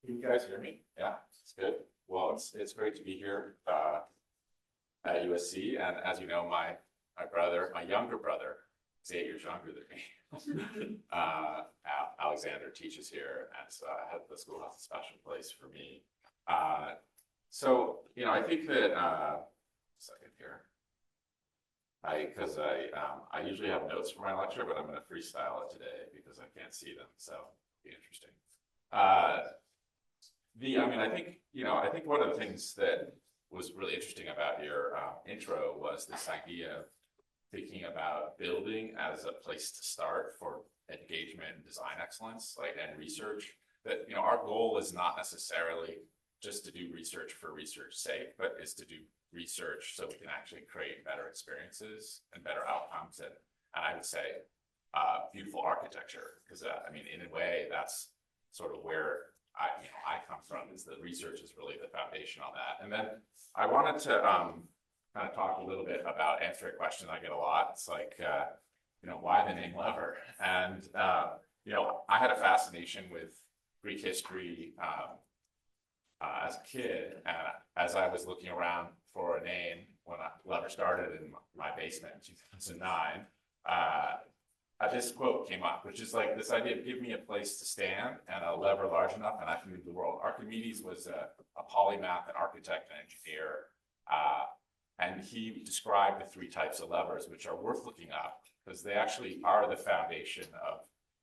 Can you guys hear me? Yeah, it's good. Well, it's great to be here at USC, and as you know, my brother, my younger brother, is 8 years younger than me. Alexander teaches here, and so the school has a special place for me. I think that second here, I usually have notes for my lecture, but I'm going to freestyle it today because I can't see them, so it'll be interesting. I think one of the things that was really interesting about your intro was this idea of thinking about building as a place to start for engagement and design excellence, and research. That our goal is not necessarily just to do research for research's sake, but is to do research so we can actually create better experiences and better outcomes, and I would say beautiful architecture, because in a way that's sort of where I come from, is that research is really the foundation on that. And then I wanted to kind of talk a little bit about answering a question I get a lot. It's like, why the name Lever? And, I had a fascination with Greek history as a kid. And as I was looking around for a name when Lever started in my basement in 2009, this quote came up, which is like this idea of give me a place to stand and a lever large enough and I can move the world. Archimedes was a polymath, an architect, an engineer, and he described the three types of levers, which are worth looking up because they actually are the foundation of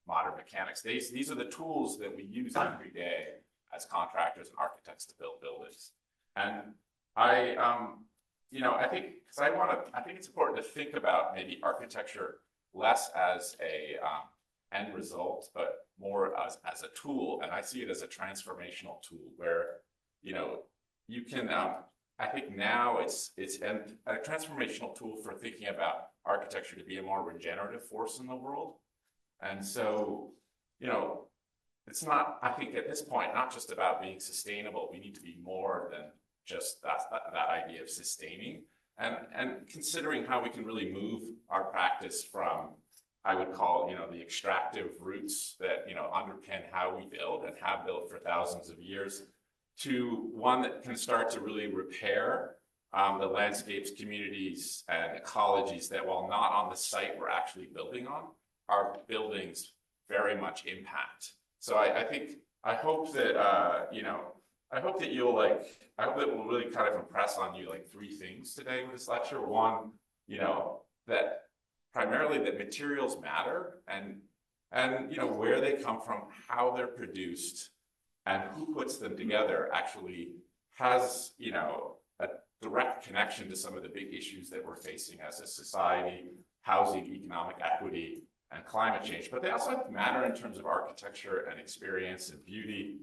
modern mechanics. These are the tools that we use every day as contractors and architects to build buildings. And I think it's important to think about maybe architecture less as a end result, but more as a tool. And I see it as a transformational tool where, you can, I think now it's a transformational tool for thinking about architecture to be a more regenerative force in the world. And so, it's not, I think at this point, not just about being sustainable. We need to be more than just that idea of sustaining. And considering how we can really move our practice from, I would call, the extractive roots that, underpin how we build and have built for thousands of years, to one that can start to really repair the landscapes, communities, and ecologies that, while not on the site we're actually building on, our buildings very much impact. So I hope that, I hope that we'll really kind of impress on you three things today with this lecture. One, that primarily that materials matter, and where they come from, how they're produced, and who puts them together actually has, a direct connection to some of the big issues that we're facing as a society: housing, economic equity, and climate change. But they also matter in terms of architecture and experience and beauty.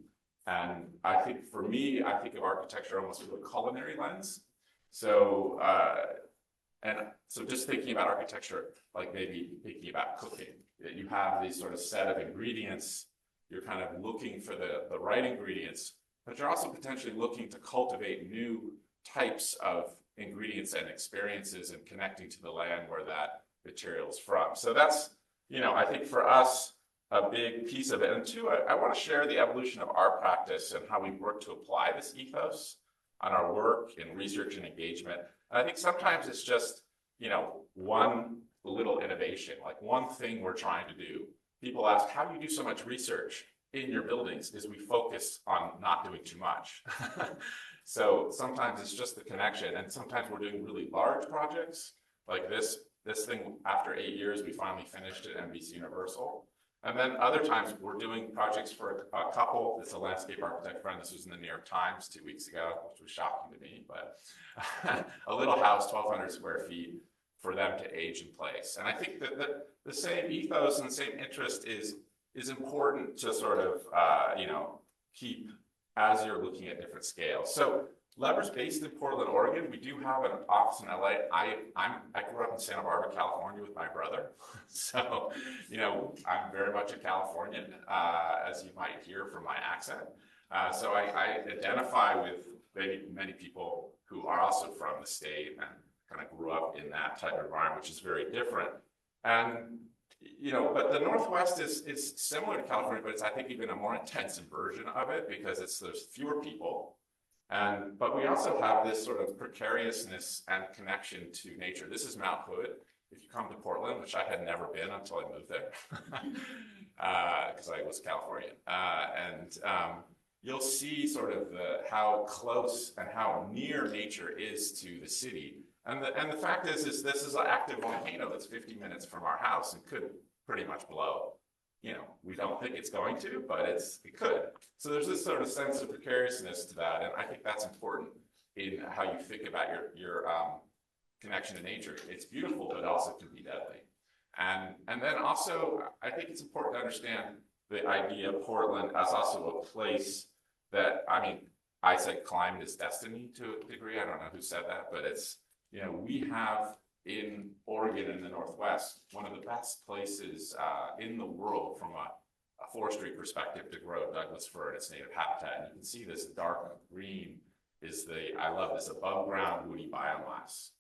And I think for me, I think of architecture almost through a culinary lens. So, just thinking about architecture, like maybe thinking about cooking, that you have these sort of set of ingredients, you're kind of looking for the right ingredients, but you're also potentially looking to cultivate new types of ingredients and experiences and connecting to the land where that material is from. So that's, I think for us, a big piece of it. And two, I want to share the evolution of our practice and how we work to apply this ethos on our work in research and engagement. And I think sometimes it's just, one little innovation, like one thing we're trying to do. People ask, how do you do so much research in your buildings? Is we focus on not doing too much. So sometimes it's just the connection. And sometimes we're doing really large projects like this thing. After 8 years, we finally finished at NBC Universal. And then other times we're doing projects for a couple. It's a landscape architect friend. This was in the New York Times 2 weeks ago, which was shocking to me, but a little house, 1,200 square feet, for them to age in place. And I think that the same ethos and the same interest is important to sort of, keep as you're looking at different scales. So Lever's based in Portland, Oregon. We do have an office in LA. I grew up in Santa Barbara, California with my brother. So, I'm very much a Californian, as you might hear from my accent. So I identify with many people who are also from the state and kind of grew up in that type of environment, which is very different. And, but the Northwest is similar to California, but it's, I think, even a more intensive version of it because there's fewer people. But we also have this sort of precariousness and connection to nature. This is Mount Hood. If you come to Portland, which I had never been until I moved there, because I was Californian, you'll see sort of how close and how near nature is to the city. And the fact is this is an active volcano that's 50 minutes from our house and could pretty much blow. We don't think it's going to, but it could. So there's this sort of sense of precariousness to that, and I think that's important in how you think about your connection to nature. It's beautiful, but it also can be deadly. And then also, I think it's important to understand the idea of Portland as also a place that, I said climate is destiny to a degree. I don't know who said that, but it's, we have in Oregon in the Northwest, one of the best places in the world from a forestry perspective to grow Douglas fir in its native habitat. And you can see this dark green is I love this above ground woody biomass,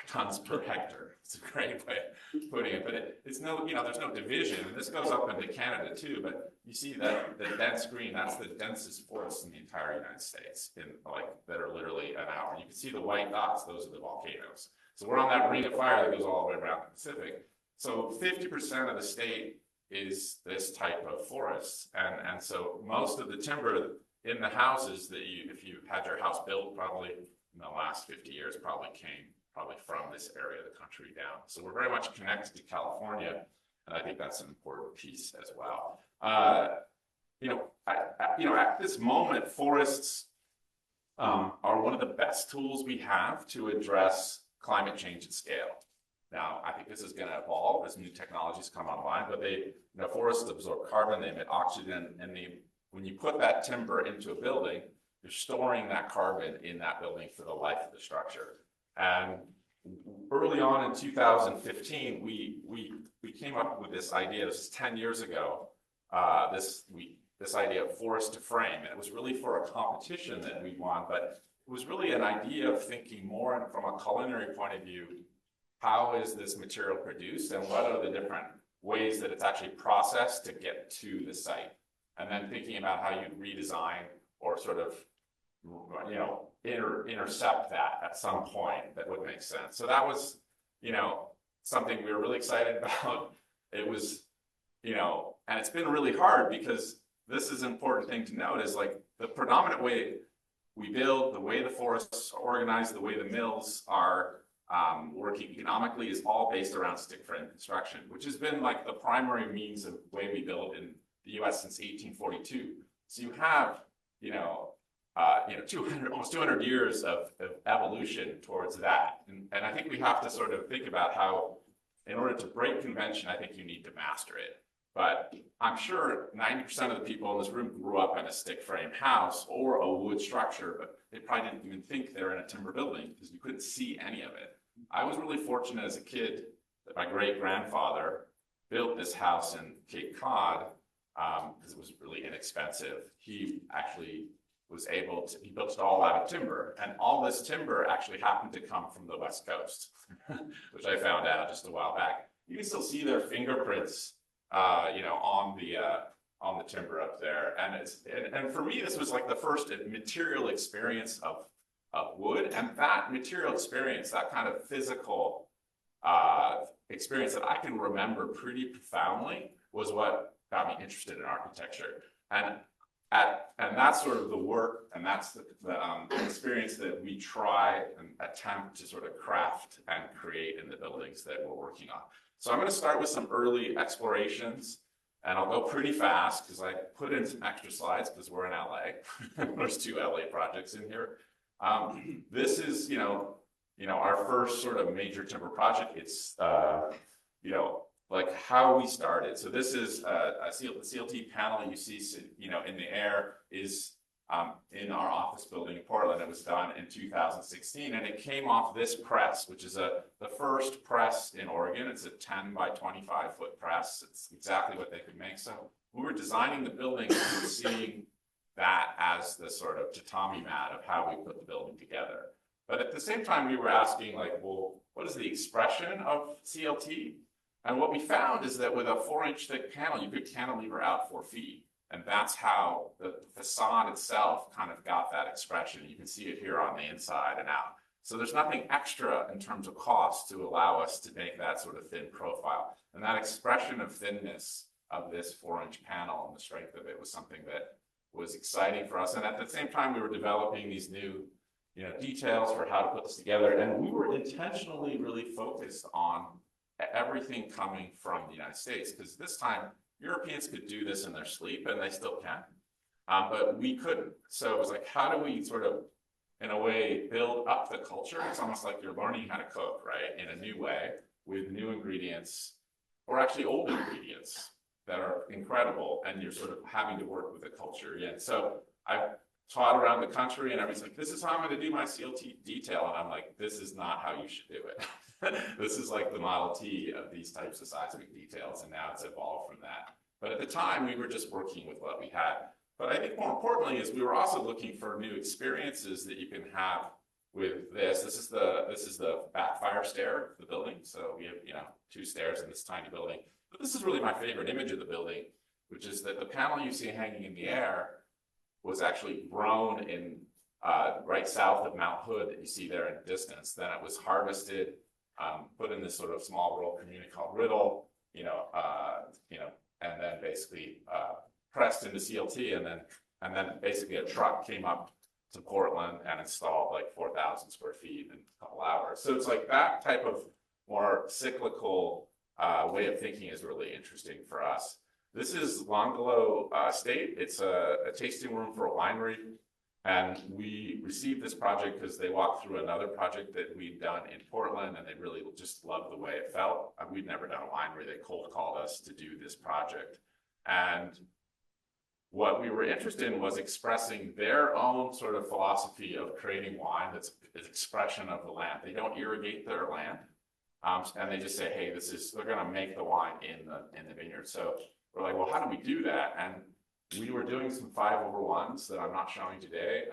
tons per hectare. It's a great way of putting it, but it's there's no division. And this goes up into Canada too, but you see that the dense green, that's the densest forest in the entire United States that are literally an hour. You can see the white dots, those are the volcanoes. So we're on that ring of fire that goes all the way around the Pacific. So 50% of the state is this type of forest. And so most of the timber in the houses that if you had your house built probably in the last 50 years came from this area of the country down. So we're very much connected to California, and I think that's an important piece as well. At this moment, forests are one of the best tools we have to address climate change at scale. Now, I think this is going to evolve as new technologies come online, but forests absorb carbon, they emit oxygen, and when you put that timber into a building, you're storing that carbon in that building for the life of the structure. And early on in 2015, we came up with this idea. This is 10 years ago. This idea of forest to frame, and it was really for a competition that we won, but it was really an idea of thinking more from a culinary point of view. How is this material produced, and what are the different ways that it's actually processed to get to the site? And then thinking about how you redesign or sort of intercept that at some point that would make sense. So that was, something we were really excited about. It was, and it's been really hard because this is an important thing to note is the predominant way we build, the way the forests are organized, the way the mills are working economically is all based around stick frame construction, which has been the primary means of way we build in the US since 1842. So you have, almost 200 years of evolution towards that. And I think we have to sort of think about how, in order to break convention, I think you need to master it. But I'm sure 90% of the people in this room grew up in a stick frame house or a wood structure, but they probably didn't even think they're in a timber building because you couldn't see any of it. I was really fortunate as a kid that my great-grandfather built this house in Cape Cod because it was really inexpensive. He actually he built it all out of timber, and all this timber actually happened to come from the West Coast, which I found out just a while back. You can still see their fingerprints, on the timber up there, and for me, this was the first material experience of wood, and that material experience, that kind of physical experience that I can remember pretty profoundly, was what got me interested in architecture, and that's sort of the work, and that's the experience that we try and attempt to sort of craft and create in the buildings that we're working on. So I'm going to start with some early explorations, and I'll go pretty fast because I put in some extra slides because we're in LA. There's 2 LA projects in here. This is, our first sort of major timber project. It's, how we started. So this is the CLT panel you see, in the air is in our office building in Portland. It was done in 2016, and it came off this press, which is the first press in Oregon. It's a 10 by 25 foot press. It's exactly what they could make. So when we were designing the building, we were seeing that as the sort of tatami mat of how we put the building together. But at the same time, we were asking well, what is the expression of CLT? And what we found is that with a 4-inch thick panel, you could cantilever out 4 feet. And that's how the facade itself kind of got that expression. You can see it here on the inside and out. So there's nothing extra in terms of cost to allow us to make that sort of thin profile. And that expression of thinness of this 4-inch panel and the strength of it was something that was exciting for us. And at the same time, we were developing these new, details for how to put this together. And we were intentionally really focused on everything coming from the United States, because this time Europeans could do this in their sleep, and they still can, but we couldn't. So it was like, how do we sort of, in a way, build up the culture? It's almost like you're learning how to cook, right, in a new way with new ingredients, or actually old ingredients that are incredible, and you're sort of having to work with the culture again. So I taught around the country, and everybody's like, this is how I'm going to do my CLT detail, and I'm like, this is not how you should do it. This is like the Model T of these types of seismic details, and now it's evolved from that. But at the time, we were just working with what we had. But I think more importantly is we were also looking for new experiences that you can have with this. This is the back fire stair of the building. So we have 2 stairs in this tiny building. But this is really my favorite image of the building, which is that the panel you see hanging in the air was actually grown in right south of Mount Hood that you see there in the distance. Then it was harvested, put in this sort of small rural community called Riddle, and then basically pressed into CLT, and then basically a truck came up to Portland and installed like 4,000 square feet in a couple hours. So it's like that type of more cyclical way of thinking is really interesting for us. This is Longfellow Estate. It's a tasting room for a winery. And we received this project because they walked through another project that we'd done in Portland, and they really just loved the way it felt. We'd never done a winery. They cold called us to do this project. And what we were interested in was expressing their own sort of philosophy of creating wine that's an expression of the land. They don't irrigate their land, and they just say, hey, they're going to make the wine in the vineyard. So we're like, well, how do we do that? And we were doing some 5/1s that I'm not showing today.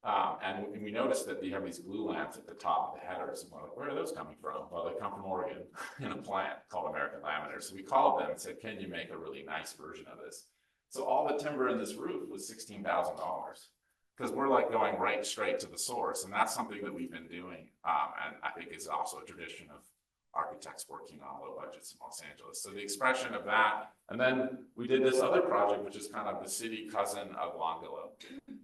And we noticed that you have these glue lamps at the top of the headers. And we're like, where are those coming from? Well, they come from Oregon in a plant called American Laminator. So we called them and said, can you make a really nice version of this? So all the timber in this roof was $16,000, because we're like going right straight to the source. And that's something that we've been doing. And I think it's also a tradition of architects working on low budgets in Los Angeles. So the expression of that. And then we did this other project, which is kind of the city cousin of Longfellow.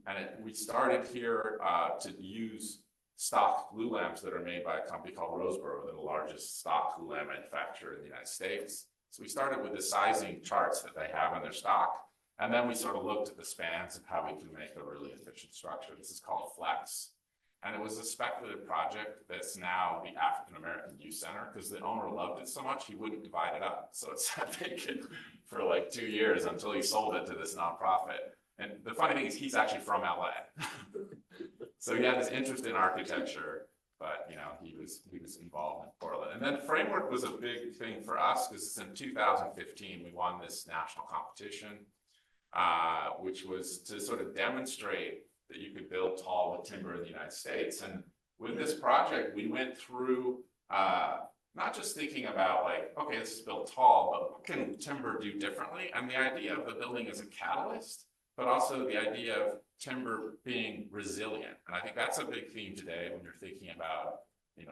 And we started here to use stock glue lamps that are made by a company called Roseboro. They're the largest stock glue lamp manufacturer in the United States. So we started with the sizing charts that they have in their stock. And then we sort of looked at the spans of how we can make a really efficient structure. This is called Flex. And it was a speculative project that's now the African American Youth Center, because the owner loved it so much he wouldn't divide it up. So it's vacant for like 2 years until he sold it to this nonprofit. And the funny thing is he's actually from LA. So he had this interest in architecture, but he was involved in Portland. And then Framework was a big thing for us, because in 2015 we won this national competition, which was to sort of demonstrate that you could build tall with timber in the United States. And with this project, we went through not just thinking about like, okay, this is built tall, but what can timber do differently? And the idea of the building as a catalyst, but also the idea of timber being resilient. And I think that's a big theme today when you're thinking about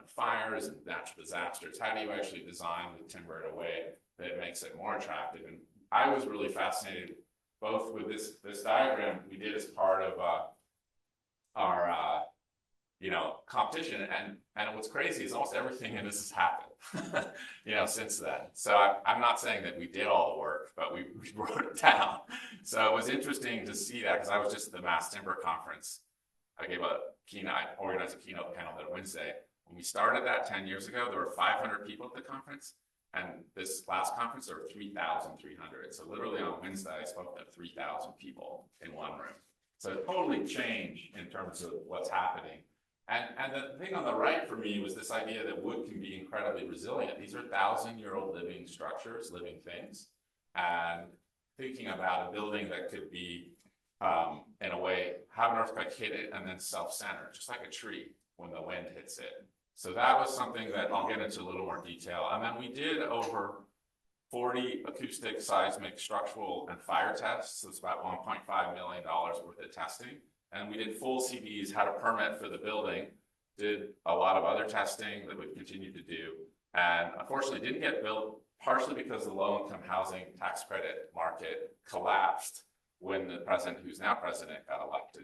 fires and natural disasters. How do you actually design the timber in a way that makes it more attractive? And I was really fascinated both with this diagram we did as part of our competition, and what's crazy is almost everything in this has happened since then. So I'm not saying that we did all the work, but we wrote it down. So it was interesting to see that, because I was just at the Mass Timber Conference. I organized a keynote panel that Wednesday. When we started that 10 years ago, there were 500 people at the conference. And this last conference, there were 3,300. So literally on Wednesday, I spoke to 3,000 people in one room. So it totally changed in terms of what's happening. And the thing on the right for me was this idea that wood can be incredibly resilient. These are 1,000-year-old living structures, living things. And thinking about a building that could be, in a way, have an earthquake hit it and then self-center, just like a tree when the wind hits it. So that was something that I'll get into a little more detail. And then we did over 40 acoustic, seismic, structural, and fire tests. So it's about $1.5 million worth of testing. And we did full CVs, had a permit for the building, did a lot of other testing that we continue to do, and unfortunately didn't get built, partially because the low-income housing tax credit market collapsed when the president, who's now president, got elected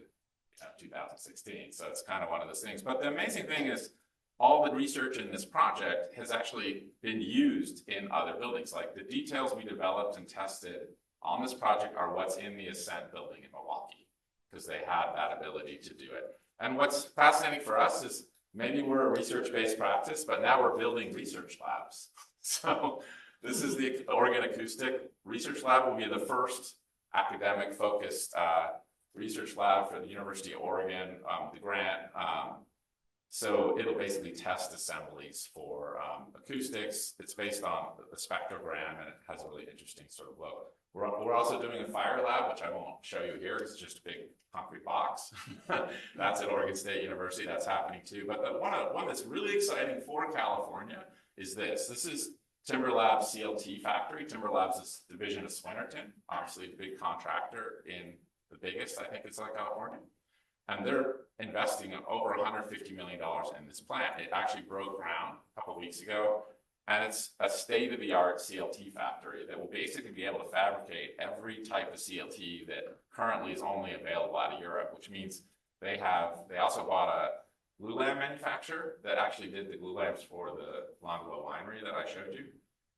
in 2016. So it's kind of one of those things. But the amazing thing is all the research in this project has actually been used in other buildings. Like the details we developed and tested on this project are what's in the Ascent building in Milwaukee, because they have that ability to do it. And what's fascinating for us is maybe we're a research-based practice, but now we're building research labs. So this is the Oregon Acoustic Research Lab. Will be the first academic-focused research lab for the University of Oregon, the grant. So it'll basically test assemblies for acoustics. It's based on the spectrogram, and it has a really interesting sort of look. We're also doing a fire lab, which I won't show you here. It's just a big concrete box. That's at Oregon State University. That's happening too. But the one that's really exciting for California is this. This is Timber Labs CLT factory. Timber Labs is a division of Swinerton, obviously a big contractor in the biggest, I think, in Southern California. And they're investing over $150 million in this plant. It actually broke ground a couple of weeks ago. And it's a state-of-the-art CLT factory that will basically be able to fabricate every type of CLT that currently is only available out of Europe, which means they also bought a glue lamp manufacturer that actually did the glue lamps for the Longlow winery that I showed you.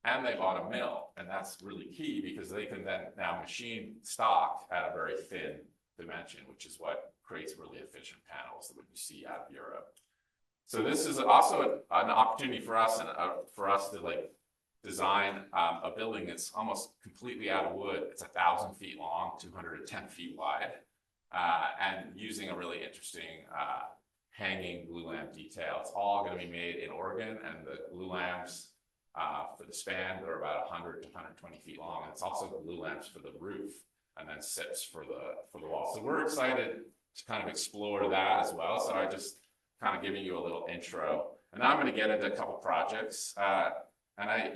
And they bought a mill, and that's really key because they can then now machine stock at a very thin dimension, which is what creates really efficient panels that you see out of Europe. So this is also an opportunity for us to like design a building that's almost completely out of wood. It's 1,000 feet long, 210 feet wide, and using a really interesting hanging glue lamp detail. It's all going to be made in Oregon, and the glue lamps for the span are about 100 to 120 feet long. And it's also glue lamps for the roof, and then SIPs for the wall. So we're excited to kind of explore that as well. So I just kind of giving you a little intro. And now I'm going to get into a couple projects.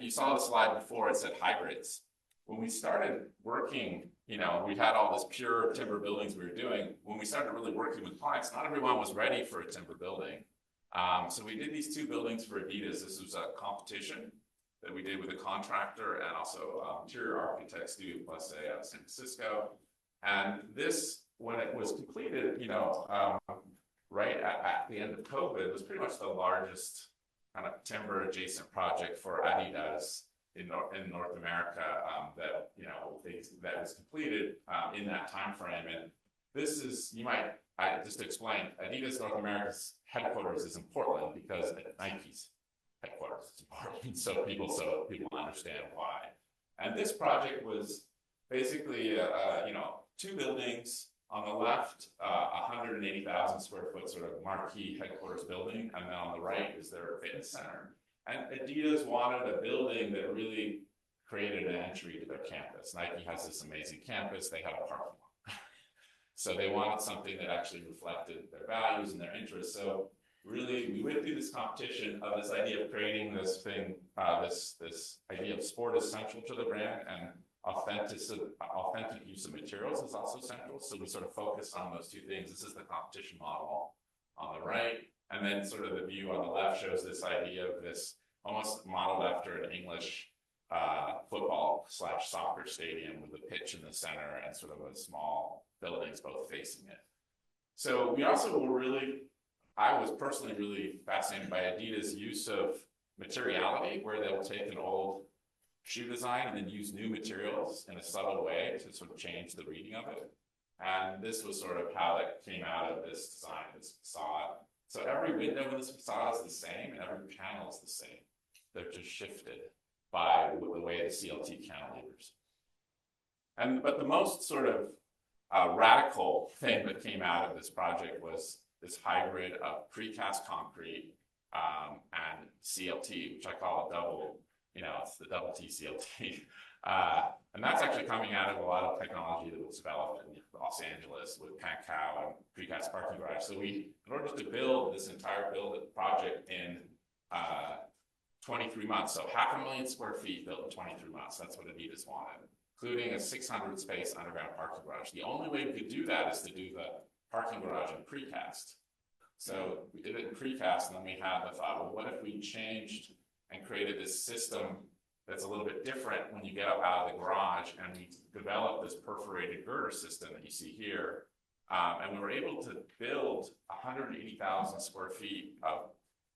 You saw the slide before, it said hybrids. When we started working, we had all this pure timber buildings we were doing. When we started really working with clients, not everyone was ready for a timber building. So we did these two buildings for Adidas. This was a competition that we did with a contractor and also interior architect Studio Plus out of San Francisco. And this, when it was completed, right at the end of COVID, was pretty much the largest kind of timber adjacent project for Adidas in North America that was completed in that time frame. And this is, just to explain, Adidas North America's headquarters is in Portland because Nike's headquarters is in Portland, so people understand why. And this project was basically, two buildings. On the left, 180,000 square foot sort of marquee headquarters building, and then on the right is their fitness center. And Adidas wanted a building that really created an entry to their campus. Nike has this amazing campus, they have a parking lot. So they wanted something that actually reflected their values and their interests. So really, we went through this competition of this idea of creating this thing, this idea of sport is central to the brand, and authentic use of materials is also central. So we sort of focus on those two things. This is the competition model on the right. And then sort of the view on the left shows this idea of this almost modeled after an English football/soccer stadium with a pitch in the center and sort of a small buildings both facing it. So we also I was personally really fascinated by Adidas' use of materiality, where they'll take an old shoe design and then use new materials in a subtle way to sort of change the reading of it. And this was sort of how it came out of this design, this facade. So every window in this facade is the same, and every panel is the same. They're just shifted by the way the CLT cantilevers. But the most sort of radical thing that came out of this project was this hybrid of precast concrete and CLT, which I call a double. It's the double TCLT. And that's actually coming out of a lot of technology that was developed in Los Angeles with Pankow and precast parking garage. So in order to build this entire project in 23 months. So 500,000 square feet built in 23 months. That's what Adidas wanted, including a 600 space underground parking garage. The only way we could do that is to do the parking garage in precast. So we did it in precast, and then we had the thought, well, what if we changed and created this system that's a little bit different when you get up out of the garage, and we developed this perforated girder system that you see here. And we were able to build 180,000 square feet of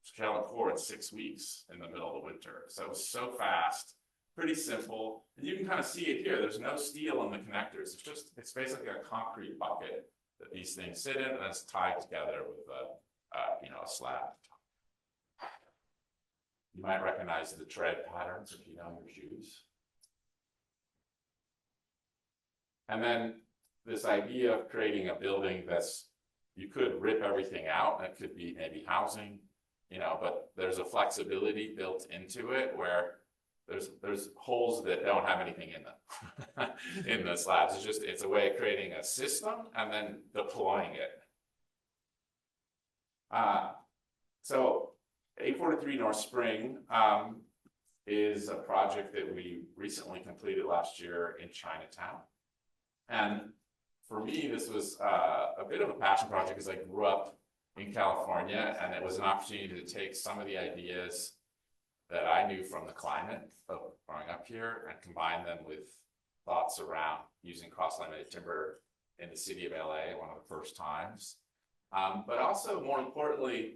shell and core in 6 weeks in the middle of the winter. So it was so fast, pretty simple. And you can kind of see it here. There's no steel in the connectors. It's basically a concrete bucket that these things sit in, and it's tied together with a slab. You might recognize the tread patterns if you know your shoes. And then this idea of creating a building you could rip everything out. That could be maybe housing, but there's a flexibility built into it where there's holes that don't have anything in them in the slabs. It's a way of creating a system and then deploying it. So 843 North Spring is a project that we recently completed last year in Chinatown. And for me, this was a bit of a passion project because I grew up in California, and it was an opportunity to take some of the ideas that I knew from the climate of growing up here and combine them with thoughts around using cross-laminated timber in the city of LA, one of the first times. But also, more importantly,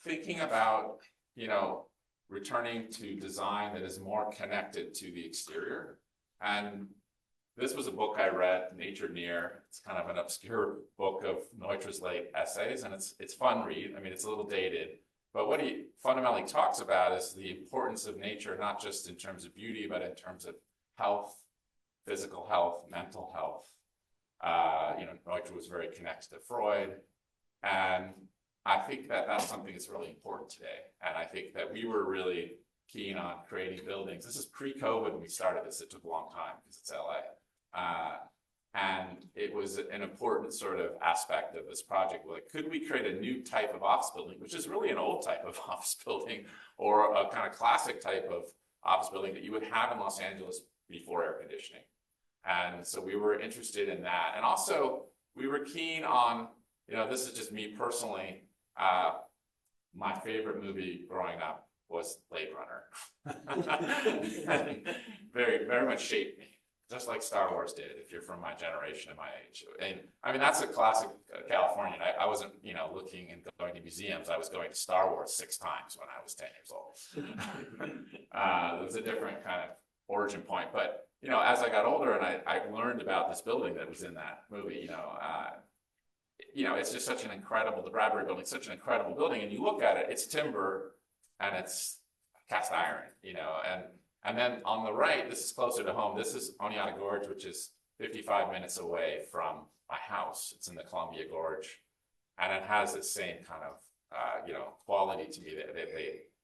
thinking about, returning to design that is more connected to the exterior. And this was a book I read, Nature Near. It's kind of an obscure book of Neutra's late essays, and it's fun read. I mean, it's a little dated, but what he fundamentally talks about is the importance of nature, not just in terms of beauty, but in terms of health, physical health, mental health. Neutra was very connected to Freud, and I think that that's something that's really important today. And I think that we were really keen on creating buildings. This is pre-COVID when we started this. It took a long time because it's LA. And it was an important sort of aspect of this project. Like, could we create a new type of office building, which is really an old type of office building, or a kind of classic type of office building that you would have in Los Angeles before air conditioning? And so we were interested in that. And also, we were keen on, this is just me personally, my favorite movie growing up was Blade Runner. Very, very much shaped me, just like Star Wars did, if you're from my generation and my age. And I mean, that's a classic Californian. I wasn't, looking and going to museums. I was going to Star Wars 6 times when I was 10 years old. It was a different kind of origin point. But, as I got older and I learned about this building that was in that movie, it's just such an incredible, the Bradbury Building, such an incredible building. And you look at it, it's timber and it's cast iron, and then on the right, this is closer to home. This is Oneonta Gorge, which is 55 minutes away from my house. It's in the Columbia Gorge, and it has the same kind of, quality to me that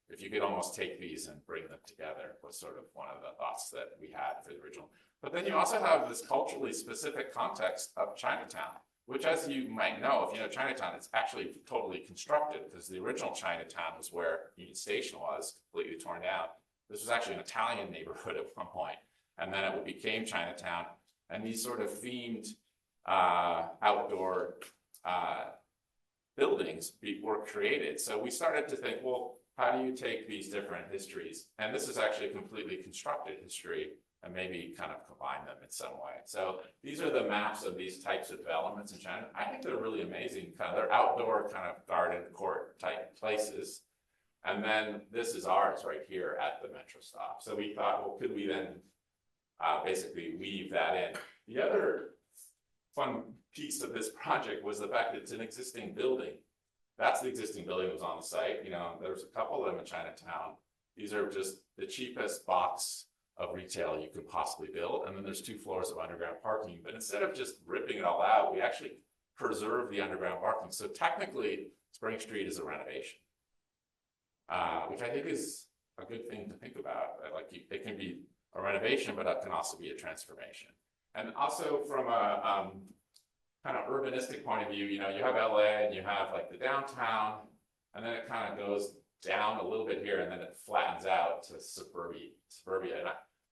if you could almost take these and bring them together was sort of one of the thoughts that we had for the original. But then you also have this culturally specific context of Chinatown, which, as you might know, if you know Chinatown, it's actually totally constructed, because the original Chinatown was where Union Station was, completely torn down. This was actually an Italian neighborhood at one point, and then it became Chinatown. And these sort of themed outdoor buildings were created. So we started to think, well, how do you take these different histories? And this is actually a completely constructed history, and maybe kind of combine them in some way. So these are the maps of these types of developments in China. I think they're really amazing. They're outdoor kind of garden court type places. And then this is ours right here at the metro stop. So we thought, well, could we then basically weave that in? The other fun piece of this project was the fact that it's an existing building. That's the existing building that was on the site. There's a couple of them in Chinatown. These are just the cheapest box of retail you could possibly build. And then there's 2 floors of underground parking. But instead of just ripping it all out, we actually preserve the underground parking. So technically, Spring Street is a renovation, which I think is a good thing to think about. Like, it can be a renovation, but it can also be a transformation. And also from a kind of urbanistic point of view, you have LA and you have like the downtown, and then it kind of goes down a little bit here, and then it flattens out to suburbia. And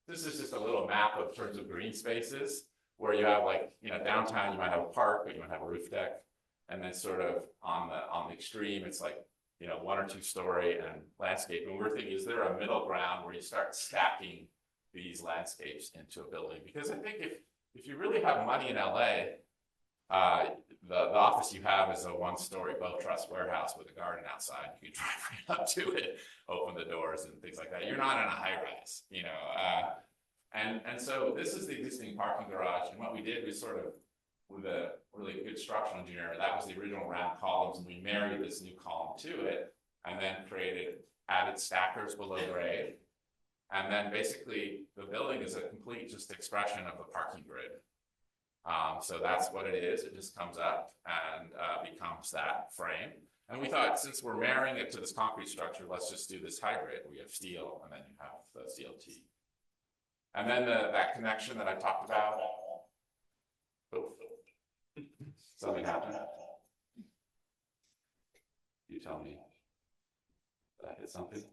this is just a little map of terms of green spaces where you have like, downtown you might have a park, but you might have a roof deck. And then sort of on the extreme, it's like, 1 or 2 story and landscape. And we're thinking, is there a middle ground where you start stacking these landscapes into a building? Because I think if you really have money in LA, the office you have is a 1-story Bow Trust warehouse with a garden outside. You can drive right up to it, open the doors and things like that. You're not in a high rise, and so this is the existing parking garage. And what we did was sort of, with a really good structural engineer, that was the original round columns, and we married this new column to it, and then added stackers below grade. And then basically the building is a complete just expression of the parking grid. So that's what it is. It just comes up and becomes that frame. And we thought, since we're marrying it to this concrete structure, let's just do this hybrid. We have steel, and then you have the CLT. And then that connection that I talked about. Oh, something happened. You tell me. Did I hit something?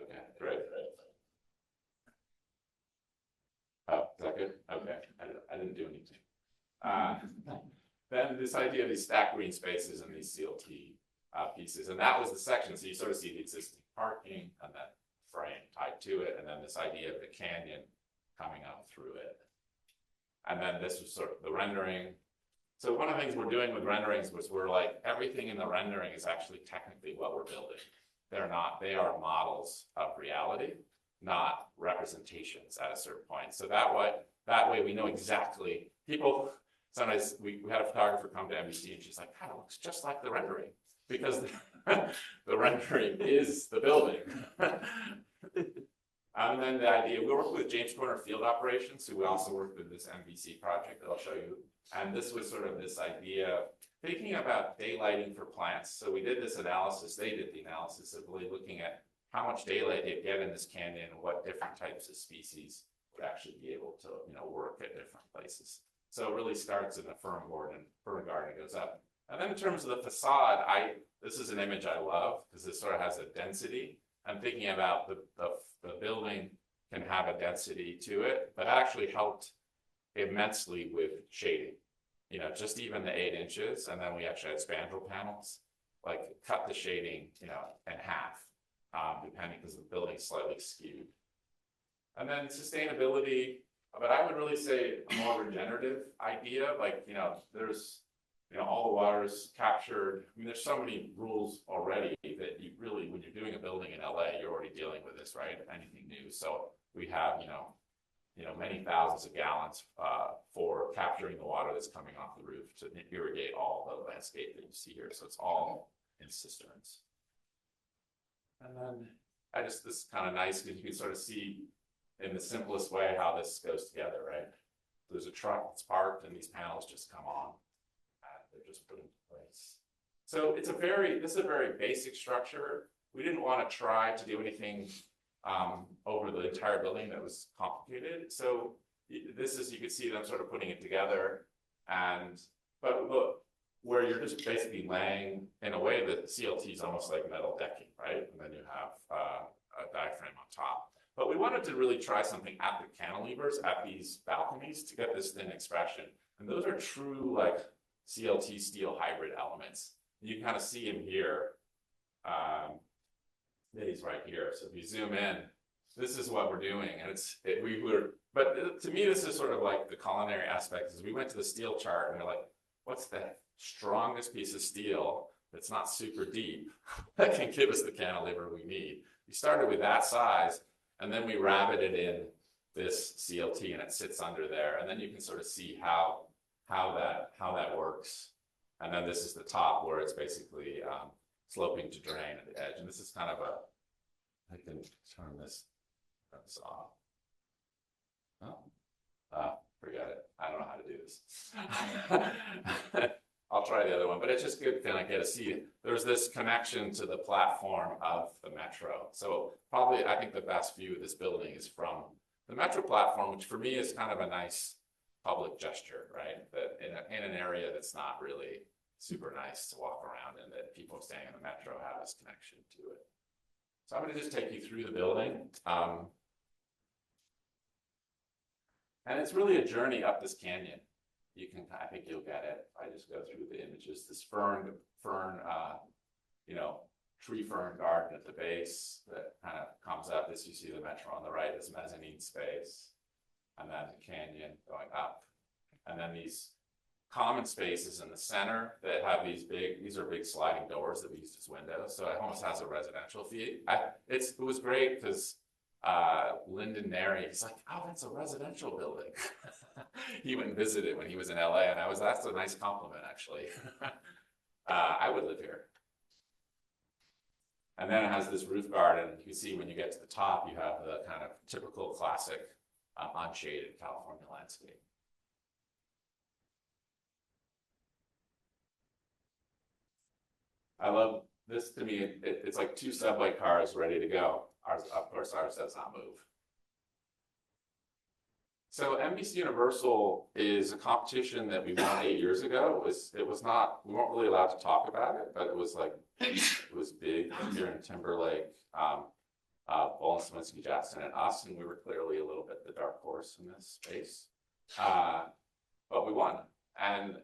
Okay, great. Oh, is that good? Okay, I didn't do anything. Then this idea of these stacked green spaces and these CLT pieces, and that was the section. So you sort of see the existing parking and that frame tied to it, and then this idea of the canyon coming up through it. And then this was sort of the rendering. So one of the things we're doing with renderings was we're like, everything in the rendering is actually technically what we're building. They're not, they are models of reality, not representations at a certain point. So that way we know exactly, people, sometimes we had a photographer come to NBC and she's like, God, it looks just like the rendering, because the rendering is the building. And then the idea, we worked with James Corner Field Operations, who we also worked with this NBC project that I'll show you. And this was sort of this idea, thinking about daylighting for plants. So we did this analysis, they did the analysis of really looking at how much daylight they get in this canyon and what different types of species would actually be able to, work at different places. So it really starts in the fern garden goes up. And then in terms of the facade, this is an image I love because it sort of has a density. I'm thinking about the building can have a density to it, but actually helped immensely with shading. Just even the 8 inches, and then we actually had spandrel panels, like cut the shading, in half, depending, because the building is slightly skewed. And then sustainability, but I would really say a more regenerative idea, like, there's, all the water is captured. I mean, there's so many rules already that you really, when you're doing a building in LA, you're already dealing with this, right? Anything new. So we have, many thousands of gallons for capturing the water that's coming off the roof to irrigate all the landscape that you see here. So it's all in cisterns. And then this is kind of nice because you can sort of see in the simplest way how this goes together, right? There's a truck that's parked and these panels just come on. They're just put into place. So this is a very basic structure. We didn't want to try to do anything over the entire building that was complicated. So this is, you can see them sort of putting it together, but look, where you're just basically laying, in a way, the CLT is almost like metal decking, right? And then you have a diaphragm on top. But we wanted to really try something at the cantilevers, at these balconies, to get this thin expression. And those are true, like, CLT steel hybrid elements. You can kind of see them here. These right here. So if you zoom in, this is what we're doing, and but to me, this is sort of like the culinary aspect. Is we went to the steel chart and we're like, what's the strongest piece of steel that's not super deep that can give us the cantilever we need? We started with that size, and then we rabbited in this CLT, and it sits under there, and then you can sort of see how that works. And then this is the top where it's basically sloping to drain at the edge. And this is kind of I can turn this off. Oh, forget it. I don't know how to do this. I'll try the other one, but it's just good to kind of get a see. There's this connection to the platform of the metro. So probably, I think the best view of this building is from the metro platform, which for me is kind of a nice public gesture, right? That in an area that's not really super nice to walk around in, that people staying in the metro have this connection to it. So I'm going to just take you through the building. And it's really a journey up this canyon. I think you'll get it. I just go through the images. This tree fern garden at the base that kind of comes up as you see the metro on the right, this mezzanine space, and then the canyon going up. And then these common spaces in the center that have these are big sliding doors that we use as windows. So it almost has a residential feel. It was great because Lyndon Neri, he's like, oh, that's a residential building. He went and visited when he was in LA, and that's a nice compliment, actually. I would live here. And then it has this roof garden. You see when you get to the top, you have the kind of typical classic unshaded California landscape. I love this. To me, it's like two subway cars ready to go. Of course, ours does not move. So NBC Universal is a competition that we won 8 years ago. We weren't really allowed to talk about it, but it was big here in Timberlake, Boland, Smolinski, Jackson, and us, and we were clearly a little bit the dark horse in this space. But we won, and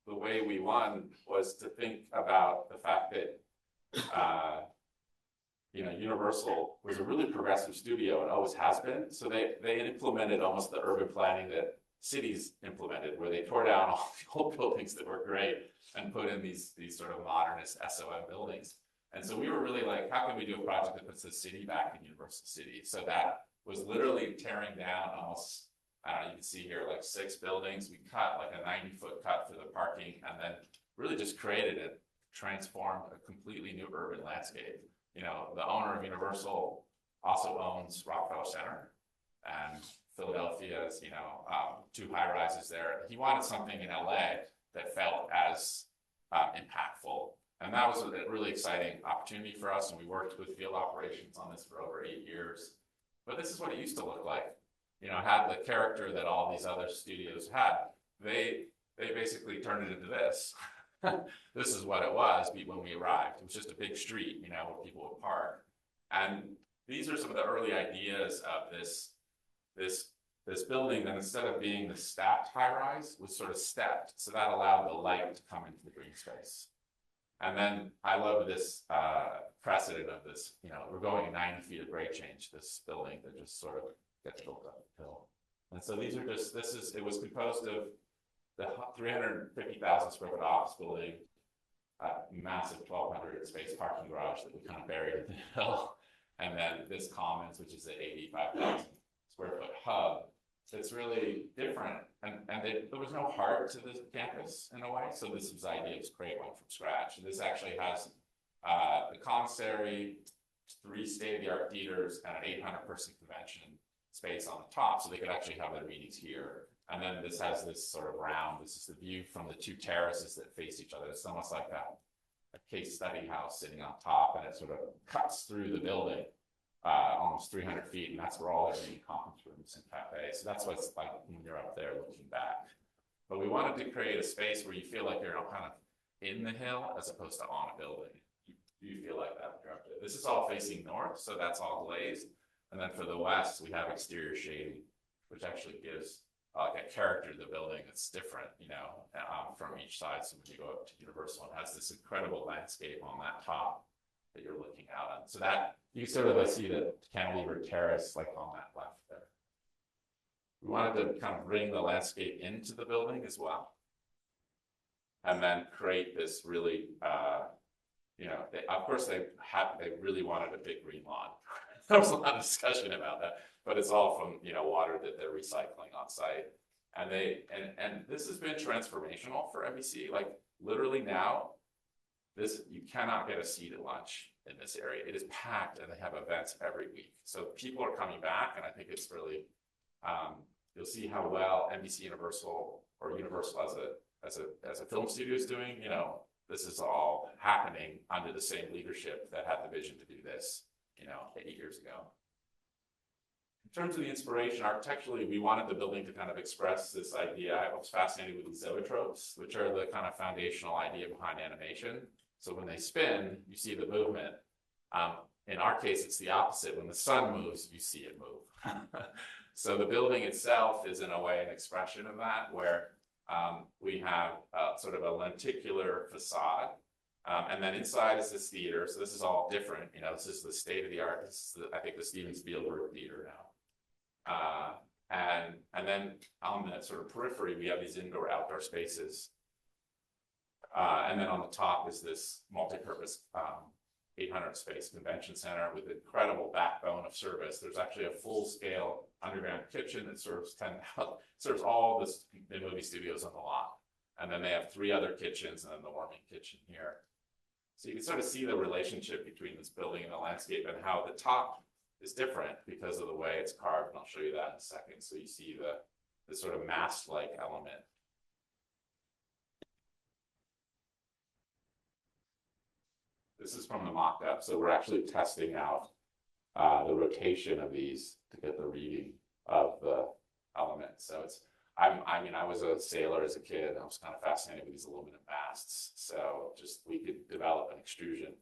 the way we won was to think about the fact that Universal was a really progressive studio and always has been. So they implemented almost the urban planning that cities implemented, where they tore down all the old buildings that were great and put in these sort of modernist SOM buildings. And so we were really like, how can we do a project that puts the city back in Universal City? So that was literally tearing down almost, you can see here, like 6 buildings. We cut like a 90-foot cut for the parking, and then really just transformed a completely new urban landscape. The owner of Universal also owns Rockefeller Center and Philadelphia's, 2 high-rises there. He wanted something in LA that felt as impactful. And that was a really exciting opportunity for us. And we worked with field operations on this for over 8 years. But this is what it used to look like. It had the character that all these other studios had. They basically turned it into this. This is what it was when we arrived. It was just a big street, where people would park. And these are some of the early ideas of this building that instead of being the stacked high-rise was sort of stepped. So that allowed the light to come into the green space. And then I love this precedent of this, we're going 90 feet of grade change, this building that just sort of gets built up the hill. And so it was composed of the 350,000 square foot office building, massive 1,200 space parking garage that we kind of buried in the hill, and then this commons, which is an 85,000 square foot hub. It's really different, and there was no heart to the campus in a way. So this was the idea to create one from scratch. And this actually has the commissary, 3 state-of-the-art theaters, and an 800-person convention space on the top, so they could actually have their meetings here. And then this has this sort of round. This is the view from the 2 terraces that face each other. It's almost like a case study house sitting on top, and it sort of cuts through the building almost 300 feet, and that's where all their main conference rooms and cafes. So that's what it's like when you're up there looking back. But we wanted to create a space where you feel like you're kind of in the hill as opposed to on a building. You feel like that when you're up there. This is all facing north, so that's all glazed. And then for the west, we have exterior shading, which actually gives like a character to the building that's different, from each side. So when you go up to Universal, it has this incredible landscape on that top that you're looking out on. So that you sort of see the cantilever terrace like on that left there. We wanted to kind of bring the landscape into the building as well, and then create this really, of course they really wanted a big green lawn. There was a lot of discussion about that, but it's all from water that they're recycling on site, and this has been transformational for NBC. Like literally now, you cannot get a seat at lunch in this area. It is packed, and they have events every week. So people are coming back, and I think it's really you'll see how well NBC Universal or Universal as a film studio is doing. This is all happening under the same leadership that had the vision to do this 8 years ago. In terms of the inspiration, architecturally, we wanted the building to kind of express this idea. I was fascinated with the zoetropes, which are the kind of foundational idea behind animation. So when they spin, you see the movement. In our case, it's the opposite. When the sun moves, you see it move. So the building itself is in a way an expression of that, where we have sort of a lenticular facade. And then inside is this theater. So this is all different. You know, this is the state of the art. This is, I think, the Steven Spielberg Theater now. And then on the sort of periphery, we have these indoor-outdoor spaces. And then on the top is this multi-purpose 800 space convention center with incredible backbone of service. There's actually a full-scale underground kitchen that serves serves all the movie studios on the lot. And then they have 3 other kitchens and then the warming kitchen here. So you can sort of see the relationship between this building and the landscape, and how the top is different because of the way it's carved, and I'll show you that in a second. So you see the sort of mast-like element. This is from the mock-up. So we're actually testing out the rotation of these to get the reading of the element. So it's, I mean, I was a sailor as a kid. I was kind of fascinated with these aluminum masts. So just, we could develop an extrusion.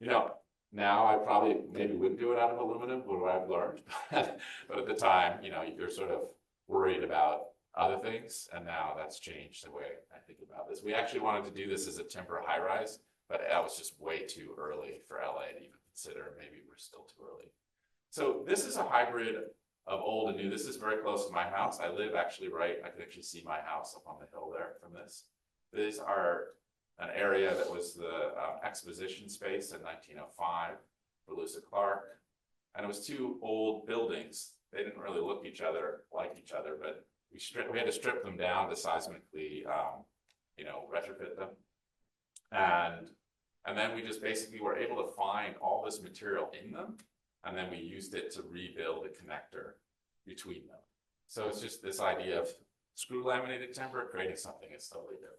You know, now I probably maybe wouldn't do it out of aluminum, what I've learned. But at the time, you know, you're sort of worried about other things. And now that's changed the way I think about this. We actually wanted to do this as a timber high-rise, but that was just way too early for LA to even consider. Maybe we're still too early. So this is a hybrid of old and new. This is very close to my house. I live actually right, I can actually see my house up on the hill there from this. These are an area that was the exposition space in 1905 for Lewis and Clark. And it was 2 old buildings. They didn't really look like each other, but we had to strip them down to seismically, you know, retrofit them. And then we just basically were able to find all this material in them, and then we used it to rebuild a connector between them. So it's just this idea of screw laminated timber creating something that's totally different.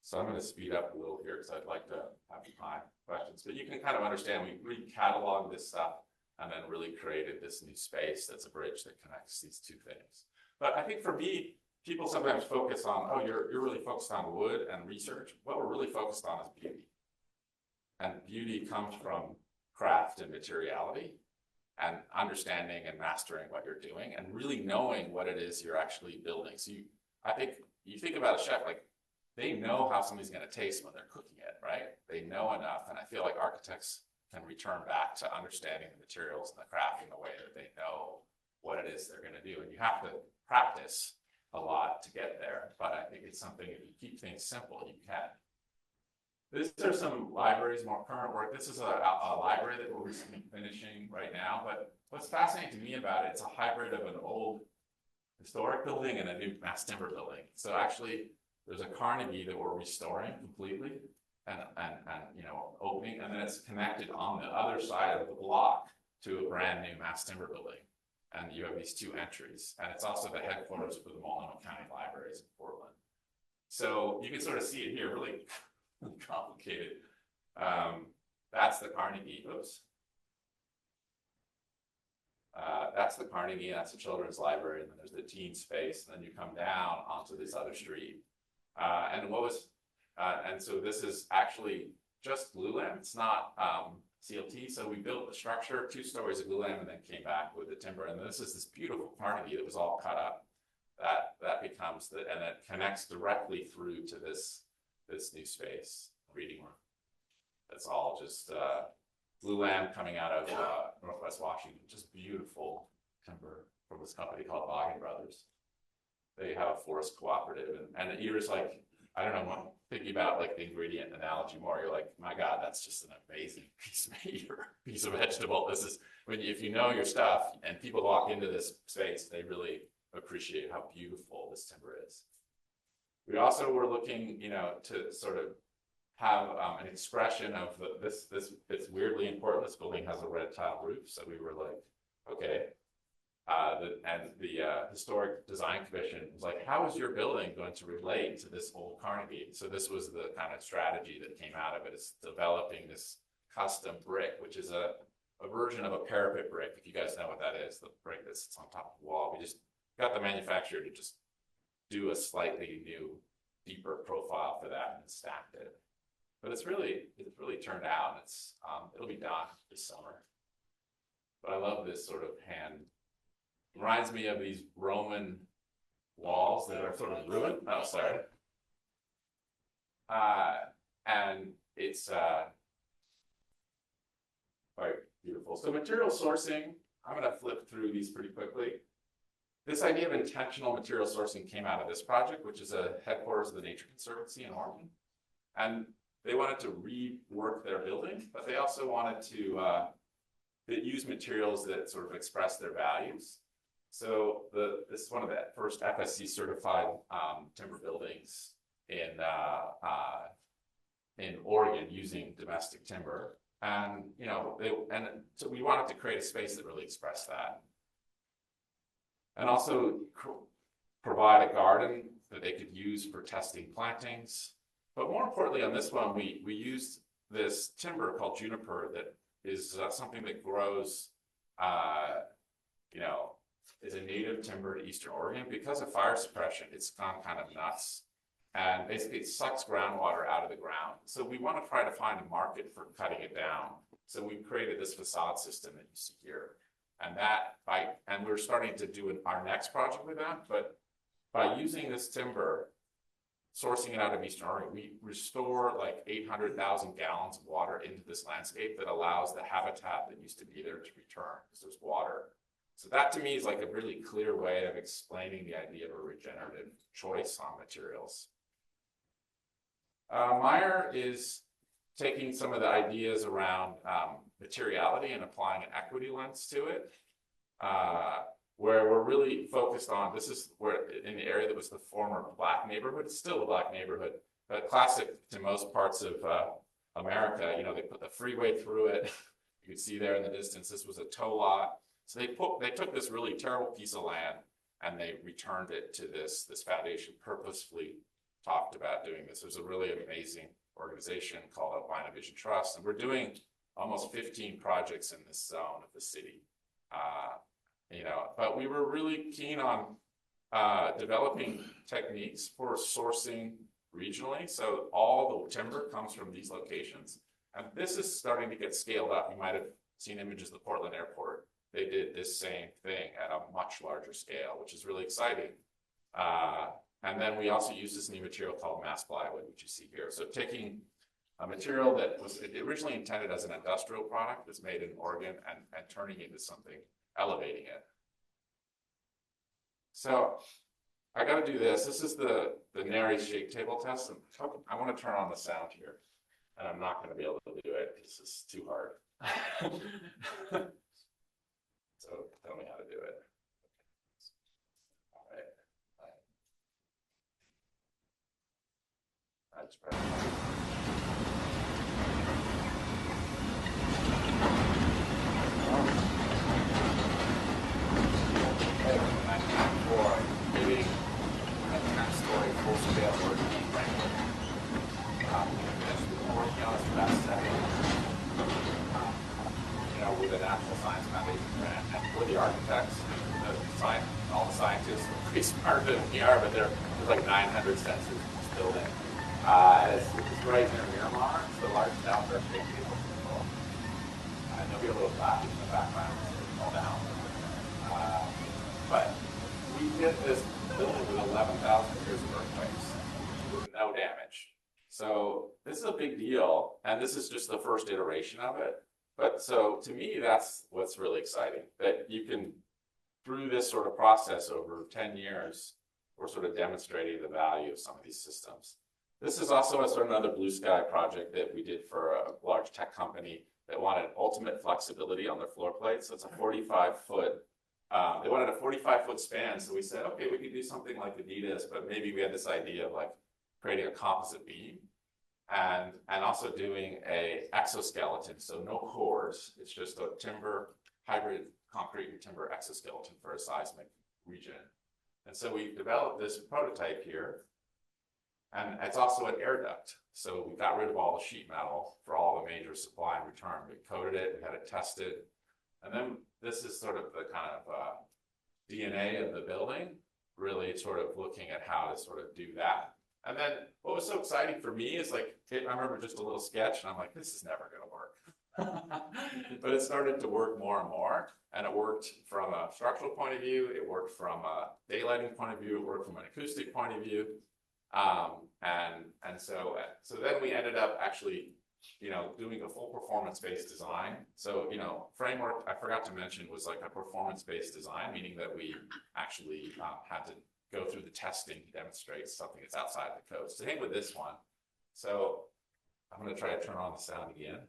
So I'm going to speed up a little here because I'd like to have time for questions. But you can kind of understand, we re-cataloged this stuff and then really created this new space that's a bridge that connects these 2 things. But I think for me, people sometimes focus on, oh, you're really focused on wood and research. What we're really focused on is beauty. And beauty comes from craft and materiality, and understanding and mastering what you're doing, and really knowing what it is you're actually building. So I think you think about a chef, like, they know how something's going to taste when they're cooking it, right? They know enough. And I feel like architects can return back to understanding the materials and the craft in the way that they know what it is they're going to do. And you have to practice a lot to get there, but I think it's something, if you keep things simple, you can. These are some libraries, more current work. This is a library that we're finishing right now, but what's fascinating to me about it, it's a hybrid of an old historic building and a new mass timber building. So actually, there's a Carnegie that we're restoring completely and you know, opening, and then it's connected on the other side of the block to a brand new mass timber building. And you have these 2 entries, and it's also the headquarters for the Multnomah County Libraries in Portland. So you can sort of see it here, really complicated. That's the Carnegie, oops. That's the Carnegie, that's the Children's Library, and then there's the teen space, and then you come down onto this other street. And so this is actually just glulam, it's not CLT. So we built the structure, 2 stories of glulam, and then came back with the timber. And this is this beautiful Carnegie that was all cut up. That becomes and it connects directly through to this new space, reading room. That's all just glulam coming out of Northwest Washington. Just beautiful timber from this company called Vaughan Brothers. They have a forest cooperative, and you're just like, I don't know, thinking about like the ingredient analogy more, you're like, my God, that's just an amazing piece of meat or piece of vegetable. This is, if you know your stuff and people walk into this space, they really appreciate how beautiful this timber is. We also were looking, you know, to sort of have an expression of this, it's weirdly important. This building has a red tile roof. So we were like, okay. The Historic Design Commission was like, how is your building going to relate to this old Carnegie? So this was the kind of strategy that came out of it, is developing this custom brick, which is a version of a parapet brick. If you guys know what that is, the brick that sits on top of the wall. We just got the manufacturer to just do a slightly new, deeper profile for that and stacked it. but it's really turned out. It'll be done this summer. But I love this sort of hand. Reminds me of these Roman walls that are sort of ruined. Oh, sorry. And it's quite beautiful. So material sourcing, I'm going to flip through these pretty quickly. This idea of intentional material sourcing came out of this project, which is a headquarters of the Nature Conservancy in Oregon. And they wanted to rework their building, but they also wanted to use materials that sort of express their values. So this is one of the first FSC certified timber buildings in Oregon using domestic timber. And so we wanted to create a space that really expressed that. And also provide a garden that they could use for testing plantings. But more importantly, on this one, we used this timber called juniper that is something that grows, is a native timber to Eastern Oregon. Because of fire suppression, it's gone kind of nuts. And basically it sucks groundwater out of the ground. So we want to try to find a market for cutting it down. So we created this facade system that you see here. And we're starting to do our next project with that, but by using this timber, sourcing it out of Eastern Oregon, we restore like 800,000 gallons of water into this landscape that allows the habitat that used to be there to return because there's water. So that to me is like a really clear way of explaining the idea of a regenerative choice on materials. Meyer is taking some of the ideas around materiality and applying an equity lens to it, where we're really focused on, this is where in the area that was the former black neighborhood, it's still a black neighborhood, but classic to most parts of America, they put the freeway through it. You can see there in the distance, this was a tow lot. So they took this really terrible piece of land and they returned it to this foundation, purposefully talked about doing this. There's a really amazing organization called Albina Vision Trust, and we're doing almost 15 projects in this zone of the city. But we were really keen on developing techniques for sourcing regionally. So all the timber comes from these locations. And this is starting to get scaled up. You might have seen images of the Portland airport. They did this same thing at a much larger scale, which is really exciting. And then we also use this new material called mass plywood, which you see here. So taking a material that was originally intended as an industrial product that's made in Oregon and turning it into something, elevating it. So I got to do this. This is the Neri shake table test. And I want to turn on the sound here, and I'm not going to be able to do it. This is too hard. So tell me how to do it. All right. That's right. For giving a 10-story full-scale working framework. Working on this last second, with a National Science Foundation grant, and for the architects, all the scientists are pretty smarter than we are, but there's like 900 sensors in this building. And it's right near Miramar. It's the largest outdoor shake table in the world. And there'll be a little flash in the background, so fall down. But we did this building with 11,000 years of earthquakes with no damage. So this is a big deal, and this is just the first iteration of it. But so to me, that's what's really exciting, that you can, through this sort of process over 10 years, we're sort of demonstrating the value of some of these systems. This is also a sort of another blue sky project that we did for a large tech company that wanted ultimate flexibility on their floor plates. So it's a 45-foot. They wanted a 45-foot span, so we said, okay, we could do something like Adidas, but maybe we had this idea of like creating a composite beam and also doing a exoskeleton, so no cores. It's just a timber, hybrid concrete and timber exoskeleton for a seismic region. And so we developed this prototype here, and it's also an air duct. So we got rid of all the sheet metal for all the major supply and return. We coated it, we had it tested, and then this is sort of the kind of DNA of the building, really sort of looking at how to sort of do that. And then what was was so exciting for me is like, I remember just a little sketch and I'm like, this is never gonna work. But it started to work more and more, and it worked from a structural point of view, it worked from a daylighting point of view, it worked from an acoustic point of view. So then we ended up actually, doing a full performance-based design. So, framework, I forgot to mention, was like a performance-based design, meaning that we actually had to go through the testing to demonstrate something that's outside the code. Same with this one. So I'm going to try to turn on the sound again.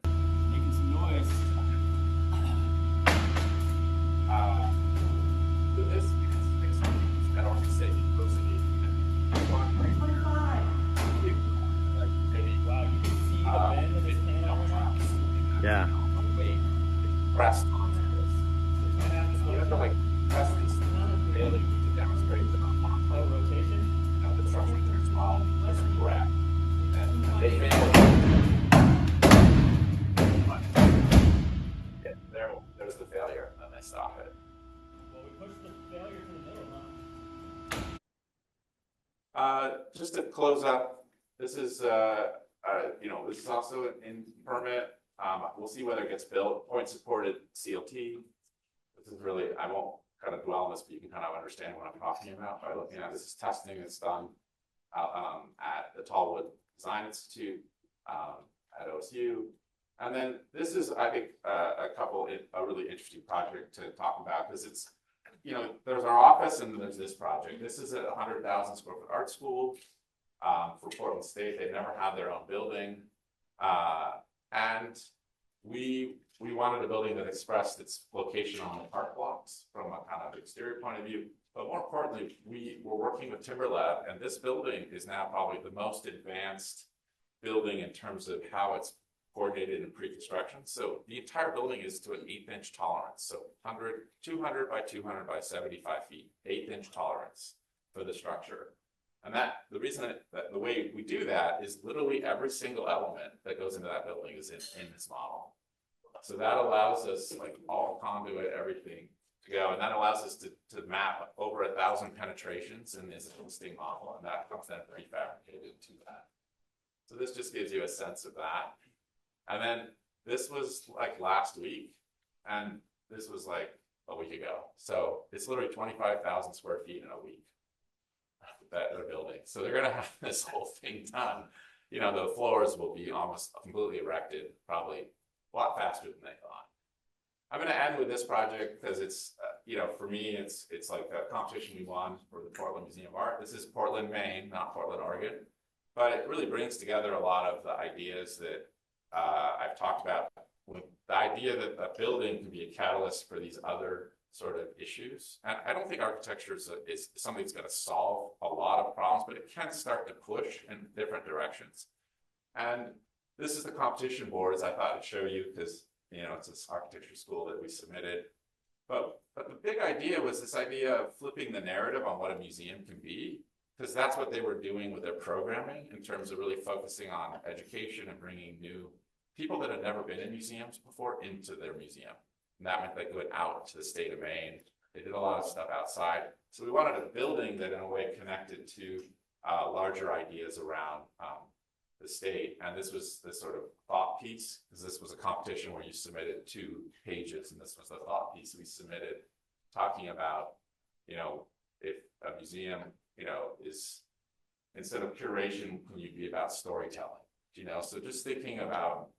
Making some noise. So this is I don't want to say Wow, you can see the bend of his hand. Yeah. Pressed onto this. You have to like press this really to demonstrate the Rotation. the structure turns off. This is correct. And they failed. There's the failure, and then they stop it. Well, we pushed the failure to the middle, Just to close up, this is this is also in permit. We'll see whether it gets built. Point supported CLT. This is really, I won't kind of dwell on this, but you can kind of understand what I'm talking about by looking at this. Is testing that's done at the Tallwood Design Institute at OSU. And then this is, I think, a really interesting project to talk about, because it's, there's our office and there's this project. This is a 100,000 square foot art school for Portland State. They never had their own building. And we wanted a building that expressed its location on the park blocks from a kind of exterior point of view. But more importantly, we were working with Timberlab, and this building is now probably the most advanced building in terms of how it's coordinated in pre-construction. So the entire building is to an 1/8 inch tolerance. So 200 by 200 by 75 feet, 1/8 inch tolerance for the structure. And the reason that the way we do that is literally every single element that goes into that building is in this model. So that allows us, like, all conduit, everything to go, and that allows us to map over 1,000 penetrations in this existing model, and that comes then prefabricated to that. So this just gives you a sense of that. And then this was like last week, and this was like a week ago. So it's literally 25,000 square feet in a week that they're building. So they're gonna have this whole thing done. The floors will be almost completely erected, probably a lot faster than they thought. I'm gonna end with this project because it's, for me, it's like a competition we won for the Portland Museum of Art. This is Portland, Maine, not Portland, Oregon. But it really brings together a lot of the ideas that I've talked about, with the idea that a building can be a catalyst for these other sort of issues. And I don't think architecture is something that's going to solve a lot of problems, but it can start to push in different directions. And this is the competition boards I thought I'd show you, because it's this architecture school that we submitted. But the big idea was this idea of flipping the narrative on what a museum can be, because that's what they were doing with their programming in terms of really focusing on education and bringing new people that had never been in museums before into their museum. And that meant they went out to the state of Maine. They did a lot of stuff outside. So we wanted a building that in a way connected to larger ideas around the state. And this was this sort of thought piece, because this was a competition where you submitted 2 pages, and this was the thought piece we submitted, talking about, if a museum, is, instead of curation, can you be about storytelling? So just thinking about,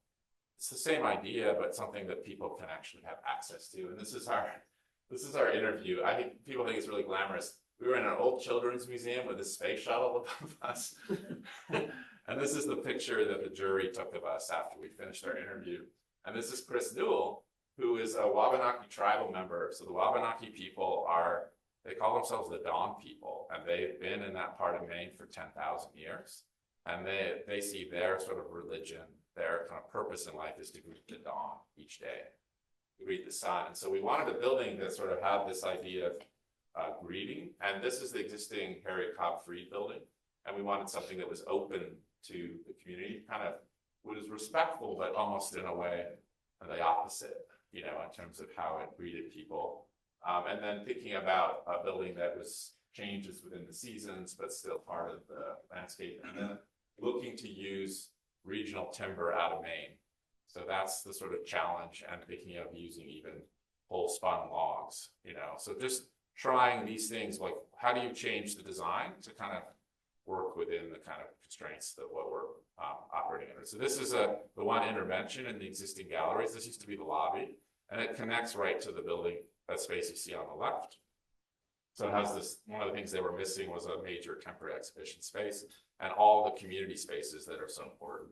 it's the same idea, but something that people can actually have access to. And this is our interview. I think people think it's really glamorous. We were in an old children's museum with a space shuttle above us. And this is the picture that the jury took of us after we finished our interview. And this is Chris Newell, who is a Wabanaki tribal member. So the Wabanaki people they call themselves the Dawn people, and they've been in that part of Maine for 10,000 years. And they see their sort of religion, their kind of purpose in life is to greet the dawn each day, to greet the sun. And so we wanted a building that sort of had this idea of greeting. And this is the existing Harriet Cobb Freed building. And we wanted something that was open to the community, kind of was respectful, but almost in a way the opposite, in terms of how it greeted people. And then thinking about a building that was changes within the seasons, but still part of the landscape. And then looking to use regional timber out of Maine. So that's the sort of challenge, and thinking of using even whole spun logs, so just trying these things, like how do you change the design to kind of work within the kind of constraints that what we're operating under. So this is the one intervention in the existing galleries. This used to be the lobby, and it connects right to the building, that space you see on the left. So it has this, one of the things they were missing was a major temporary exhibition space and all the community spaces that are so important.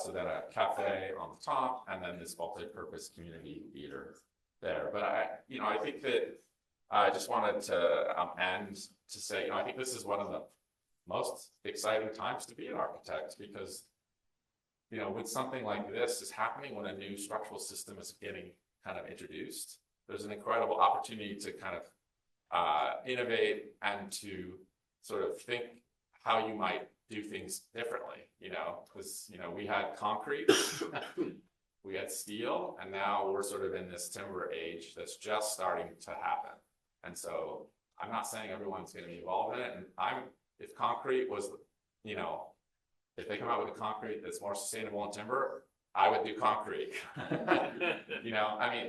So then a cafe on the top, and then this multi-purpose community theater there. But I think that I just wanted to end to say, I think this is one of the most exciting times to be an architect, because, when something like this is happening, when a new structural system is getting kind of introduced, there's an incredible opportunity to kind of innovate and to sort of think how you might do things differently, because, we had concrete, we had steel, and now we're sort of in this timber age that's just starting to happen. And so I'm not saying everyone's going to be involved in it. And if concrete was, if they come out with a concrete that's more sustainable in timber, I would do concrete.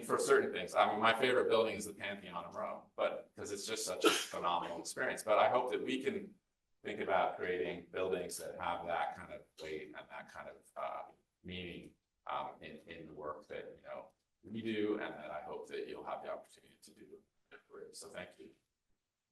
For certain things. My favorite building is the Pantheon in Rome, but because it's just such a phenomenal experience. But I hope that we can think about creating buildings that have that kind of weight and that kind of meaning in the work that we do, and that I hope that you'll have the opportunity to do. So thank you.